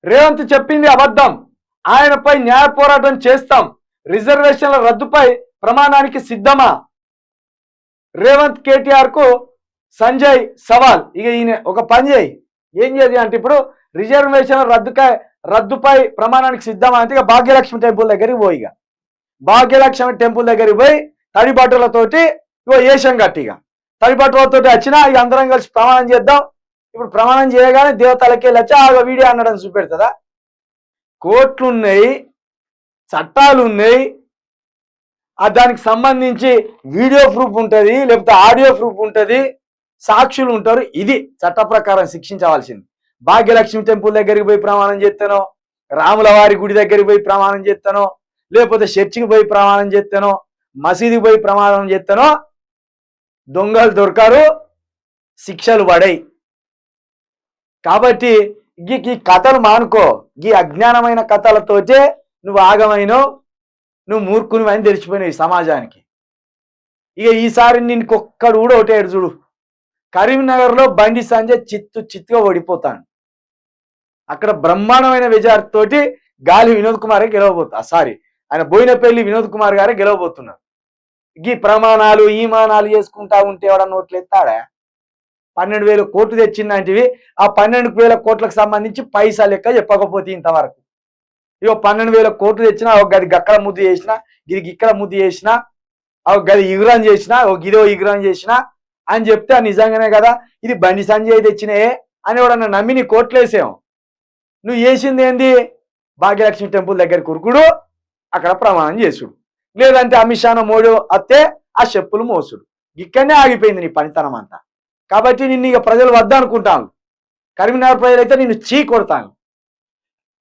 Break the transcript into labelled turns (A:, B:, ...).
A: రేవంత్ చెప్పింది అబద్ధం, ఆయనపై న్యాయ పోరాటం చేస్తాం, రిజర్వేషన్ల రద్దుపై ప్రమాణానికి సిద్ధమా? రేవంత్ కేటీఆర్ కు సంజయ్ సవాల్. ఇక ఈయన ఒక పని చేయి, ఏం చేయాలి అంటే ఇప్పుడు రిజర్వేషన్ల రద్దుపై ప్రమాణానికి సిద్ధమా అంటే ఇక భాగ్యలక్ష్మి టెంపుల్ దగ్గరికి పోయి, ఇక భాగ్యలక్ష్మి టెంపుల్ దగ్గరికి పోయి తడి బట్టలతోటి ఇగో ఏషం గట్టిగా తడి బట్టలతోటి వచ్చినా ఇక అందరం కలిసి ప్రమాణం చేద్దాం. ఇప్పుడు ప్రమాణం చేయగానే దేవతలకి వెళ్ళొచ్చి ఆ వీడియో అనడం చూపెడుతుందా? కోర్టులు ఉన్నాయి, చట్టాలు ఉన్నాయి, దానికి సంబంధించి వీడియో ప్రూఫ్ ఉంటుంది, లేకపోతే ఆడియో ప్రూఫ్ ఉంటుంది, సాక్షులు ఉంటారు. ఇది చట్ట ప్రకారం శిక్షించవలసింది. భాగ్యలక్ష్మి టెంపుల్ దగ్గరికి పోయి ప్రమాణం చేస్తానో, రాముల వారి గుడి దగ్గరికి పోయి ప్రమాణం చేస్తానో, లేకపోతే చర్చికి పోయి ప్రమాణం చేస్తానో, మసీదుకి పోయి ప్రమాణం చేస్తానో దొంగలు దొరకారు, శిక్షలు పడాయి. కాబట్టి ఈ కథలు మానుకో. ఈ అజ్ఞానమైన కథలతోటే నువ్వు ఆగమైనో, నువ్వు మూర్ఖునివి అని తెలిసిపోయినావు ఈ సమాజానికి. ఇక ఈసారి నిన్నుకొక్కడు కూడా ఒకటేడు చూడు, కరీంనగర్లో బండి సంజయ్ చిత్తుగా ఓడిపోతాను. అక్కడ బ్రహ్మాండమైన విజయాలతోటి గాలి వినోద్ కుమారే గెలవబోతున్నారు. సారీ, ఆయన బోయినపల్లి వినోద్ కుమార్ గారే గెలవబోతున్నారు. ఈ ప్రమాణాలు ఈమానాలు చేసుకుంటా ఉంటే ఎవడన్నా నోట్లు ఎత్తాడా? 12,000 కోట్లు తెచ్చిందంటివి, ఆ 12,000 కోట్లకు సంబంధించి పైసా లెక్క చెప్పకపోతే ఇంతవరకు. ఇక 12,000 కోట్లు తెచ్చినా ఒక గది గక్కడ ముద్దు చేసినా, గిది ఇక్కడ ముద్దు చేసినా, ఒక గది ఇగురాన్ చేసినా, ఒక గిదో ఇగురాన్ చేసినా అని చెప్తే నిజంగానే కదా ఇది బండి సంజయ్ తెచ్చినే అని ఎవడన్నా నమ్మి నీ కోట్లేసాం. నువ్వు చేసింది ఏంది? భాగ్యలక్ష్మి టెంపుల్ దగ్గర కురుకుడు, అక్కడ ప్రమాణం చేసుడు, లేదంటే అమిత్ షాను మోడీ అత్తే ఆ చెప్పులు మోసుడు. ఇక్కడనే ఆగిపోయింది నీ పనితనం అంతా. కాబట్టి నిన్ను ఇక ప్రజలు వద్దనుకుంటాను, కరీంనగర్ ప్రజలైతే నిన్ను చీ కొడతాను.